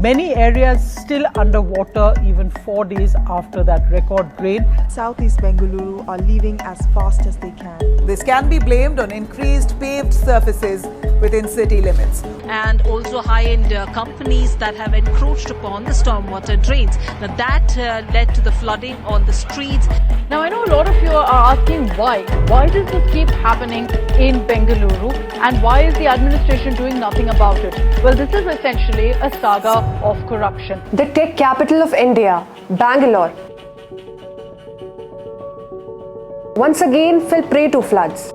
Many areas still underwater even 4 days after that record rain. Southeast Bengaluru are leaving as fast as they can. This can be blamed on increased paved surfaces within city limits. And also high-end companies that have encroached upon the stormwater drains. Now that led to the flooding on the streets. Now I know a lot of you are asking why. Why does this keep happening in Bengaluru and why is the administration doing nothing about it? Well, this is essentially a saga of corruption. The tech capital of India, Bangalore, once again fell prey to floods.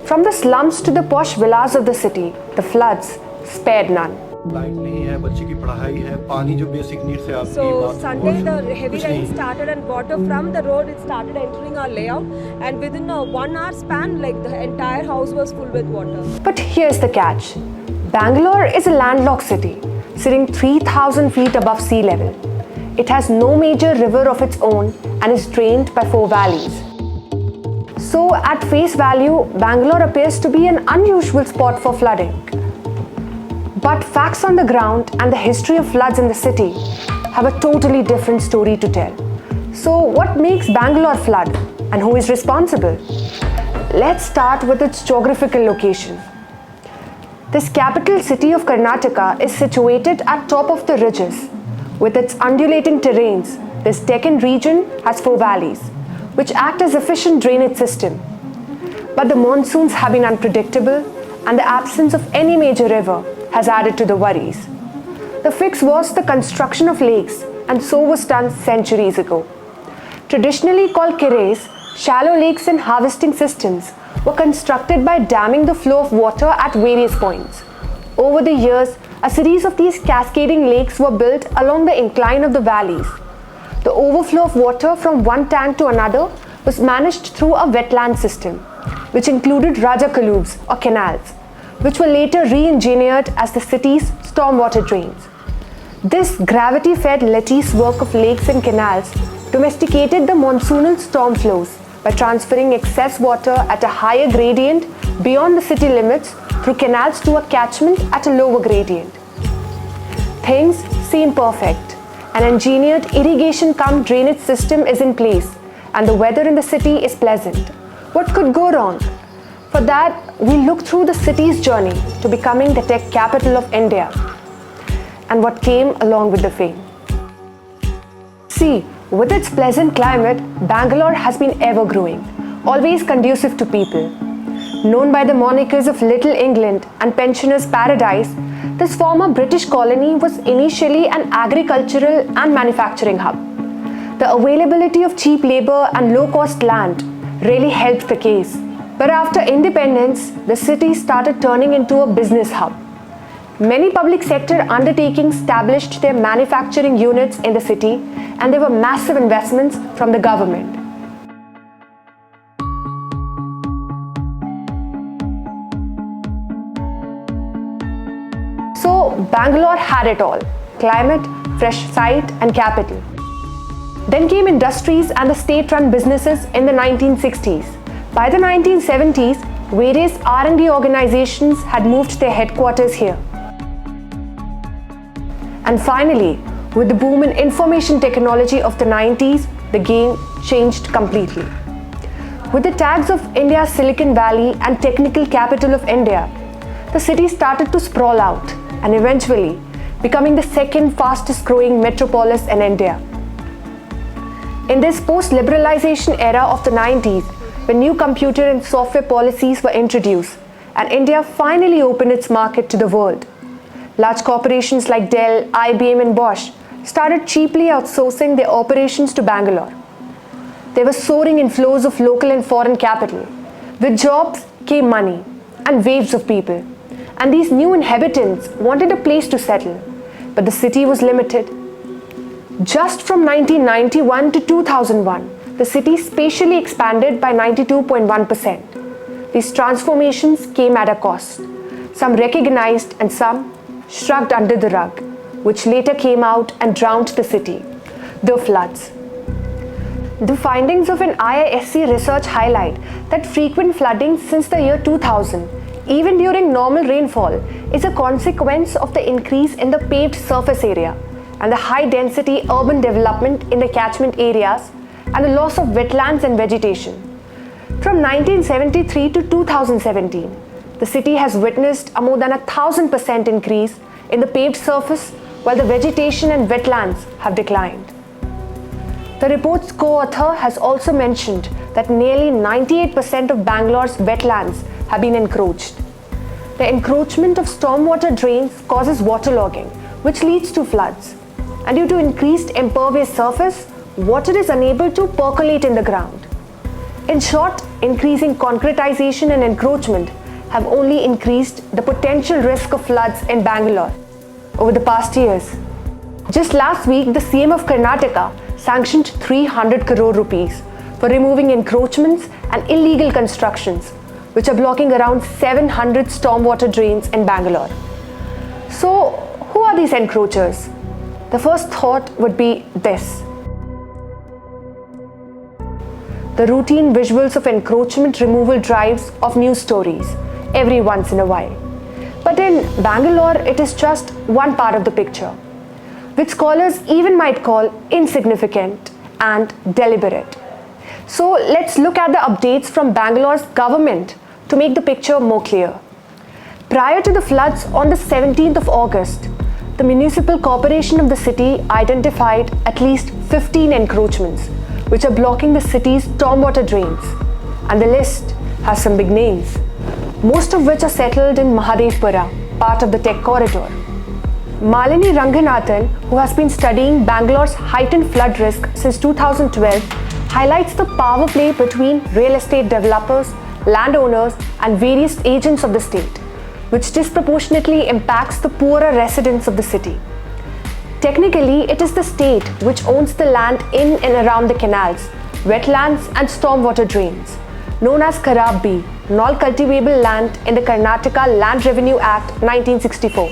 From the slums to the posh villas of the city, the floods spared none. Light नहीं है, बच्चे की पढ़ाई है, पानी जो basic need से आती है. So Sunday the heavy rain started and water from the road it started entering our layout, and within a 1 hour span like the entire house was full with water. But here's the catch. Bangalore is a landlocked city, sitting 3,000 feet above sea level. It has no major river of its own and is drained by 4 valleys. So at face value, Bangalore appears to be an unusual spot for flooding. But facts on the ground and the history of floods in the city have a totally different story to tell. So what makes Bangalore flood and who is responsible? Let's start with its geographical location. This capital city of Karnataka is situated at top of the ridges. With its undulating terrains, this Deccan region has 4 valleys, which act as efficient drainage system. But the monsoons have been unpredictable and the absence of any major river has added to the worries. The fix was the construction of lakes, and so was done centuries ago. Traditionally called kires, shallow lakes and harvesting systems were constructed by damming the flow of water at various points. Over the years, a series of these cascading lakes were built along the incline of the valleys. The overflow of water from one tank to another was managed through a wetland system, which included rajakalubs or canals, which were later re-engineered as the city's stormwater drains. This gravity-fed lattice work of lakes and canals domesticated the monsoonal storm flows by transferring excess water at a higher gradient beyond the city limits through canals to a catchment at a lower gradient. Things seem perfect. An engineered irrigation-cum drainage system is in place and the weather in the city is pleasant. What could go wrong? For that, we look through the city's journey to becoming the tech capital of India and what came along with the fame. See, with its pleasant climate, Bangalore has been ever-growing, always conducive to people. Known by the monikers of Little England and Pensioners' Paradise, this former British colony was initially an agricultural and manufacturing hub. The availability of cheap labor and low-cost land really helped the case. But after independence, the city started turning into a business hub. Many public sector undertakings established their manufacturing units in the city, and there were massive investments from the government. So Bangalore had it all: climate, fresh sight and capital. Then came industries and the state-run businesses in the 1960s. By the 1970s, various R&D organizations had moved their headquarters here. And finally, with the boom in information technology of the 90s, the game changed completely. With the tags of India's Silicon Valley and technical capital of India, the city started to sprawl out and eventually becoming the second fastest growing metropolis in India. In this post-liberalization era of the 90s, when new computer and software policies were introduced and India finally opened its market to the world, large corporations like Dell, IBM and Bosch started cheaply outsourcing their operations to Bangalore. There were soaring inflows of local and foreign capital. With jobs came money and waves of people. And these new inhabitants wanted a place to settle, but the city was limited. Just from 1991 to 2001, the city spatially expanded by 92.1%. These transformations came at a cost. Some recognized and some shrugged under the rug, which later came out and drowned the city: the floods. The findings of an IISc research highlight that frequent flooding since the year 2000, even during normal rainfall, is a consequence of the increase in the paved surface area and the high-density urban development in the catchment areas and the loss of wetlands and vegetation. From 1973 to 2017, the city has witnessed a more than 1,000% increase in the paved surface, while the vegetation and wetlands have declined. The report's co-author has also mentioned that nearly 98% of Bangalore's wetlands have been encroached. The encroachment of stormwater drains causes waterlogging, which leads to floods. And due to increased impervious surface, water is unable to percolate in the ground. In short, increasing concretization and encroachment have only increased the potential risk of floods in Bangalore over the past years. Just last week, the CM of Karnataka sanctioned 300 crore rupees for removing encroachments and illegal constructions, which are blocking around 700 stormwater drains in Bangalore. So, who are these encroachers? The first thought would be this. The routine visuals of encroachment removal drives of news stories every once in a while. But in Bangalore, it is just one part of the picture, which scholars even might call insignificant and deliberate. So let's look at the updates from Bangalore's government to make the picture more clear. Prior to the floods on the 17th of August, the Municipal Corporation of the city identified at least 15 encroachments which are blocking the city's stormwater drains. And the list has some big names, most of which are settled in Mahadevpura, part of the Tech Corridor. Malini Ranganathan, who has been studying Bangalore's heightened flood risk since 2012, highlights the power play between real estate developers, landowners, and various agents of the state, which disproportionately impacts the poorer residents of the city. Technically, it is the state which owns the land in and around the canals, wetlands, and stormwater drains, known as Karabbi, non-cultivable land in the Karnataka Land Revenue Act 1964.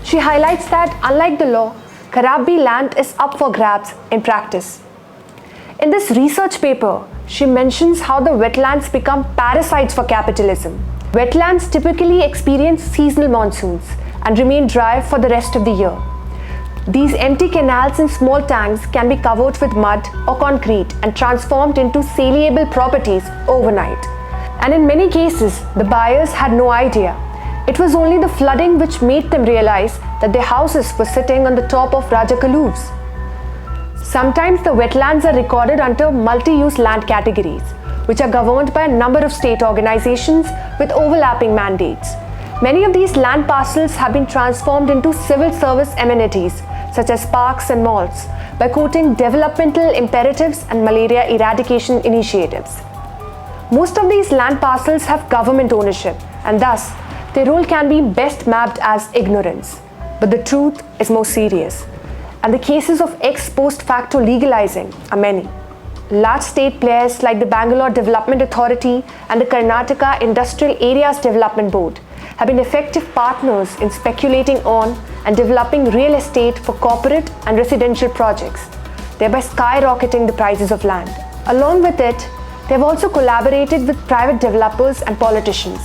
She highlights that, unlike the law, Karabbi land is up for grabs in practice. In this research paper, she mentions how the wetlands become parasites for capitalism. Wetlands typically experience seasonal monsoons and remain dry for the rest of the year. These empty canals and small tanks can be covered with mud or concrete and transformed into saleable properties overnight. And in many cases, the buyers had no idea. It was only the flooding which made them realize that their houses were sitting on the top of Rajakaluvs. Sometimes the wetlands are recorded under multi-use land categories, which are governed by a number of state organizations with overlapping mandates. Many of these land parcels have been transformed into civil service amenities, such as parks and malls, by quoting developmental imperatives and malaria eradication initiatives. Most of these land parcels have government ownership, and thus, their role can be best mapped as ignorance. But the truth is more serious, and the cases of ex post facto legalizing are many. Large state players like the Bangalore Development Authority and the Karnataka Industrial Areas Development Board have been effective partners in speculating on and developing real estate for corporate and residential projects, thereby skyrocketing the prices of land. Along with it, they have also collaborated with private developers and politicians.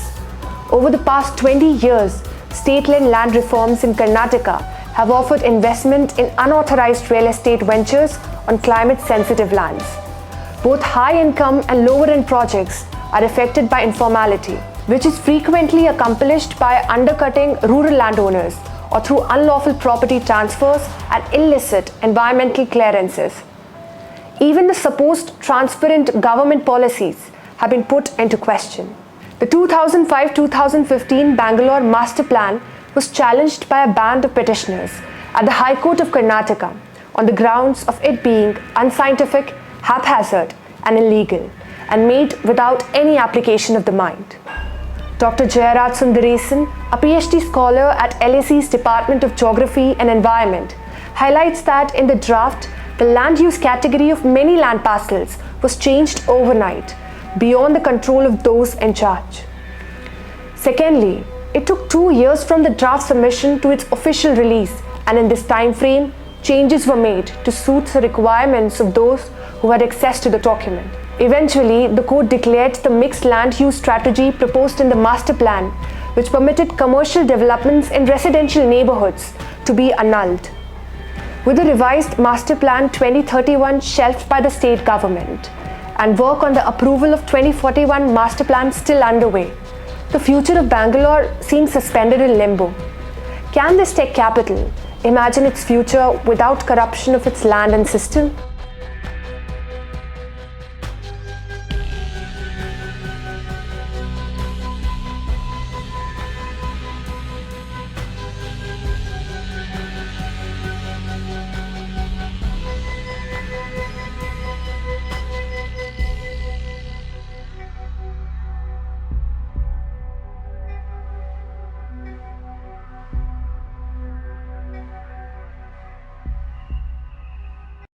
Over the past 20 years, state-led land reforms in Karnataka have offered investment in unauthorized real estate ventures on climate-sensitive lands. Both high-income and lower-end projects are affected by informality, which is frequently accomplished by undercutting rural landowners or through unlawful property transfers and illicit environmental clearances. Even the supposed transparent government policies have been put into question. The 2005-2015 Bangalore Master Plan was challenged by a band of petitioners at the High Court of Karnataka on the grounds of it being unscientific, haphazard, and illegal, and made without any application of the mind. Dr. Jayaraj Sundaresan, a PhD scholar at LAC's Department of Geography and Environment, highlights that in the draft, the land use category of many land parcels was changed overnight, beyond the control of those in charge. Secondly, it took 2 years from the draft submission to its official release, and in this time frame, changes were made to suit the requirements of those who had access to the document. Eventually, the court declared the mixed land use strategy proposed in the master plan, which permitted commercial developments in residential neighborhoods, to be annulled. With the revised Master Plan 2031 shelved by the state government and work on the approval of 2041 Master Plan still underway, the future of Bangalore seems suspended in limbo. Can this tech capital imagine its future without corruption of its land and system?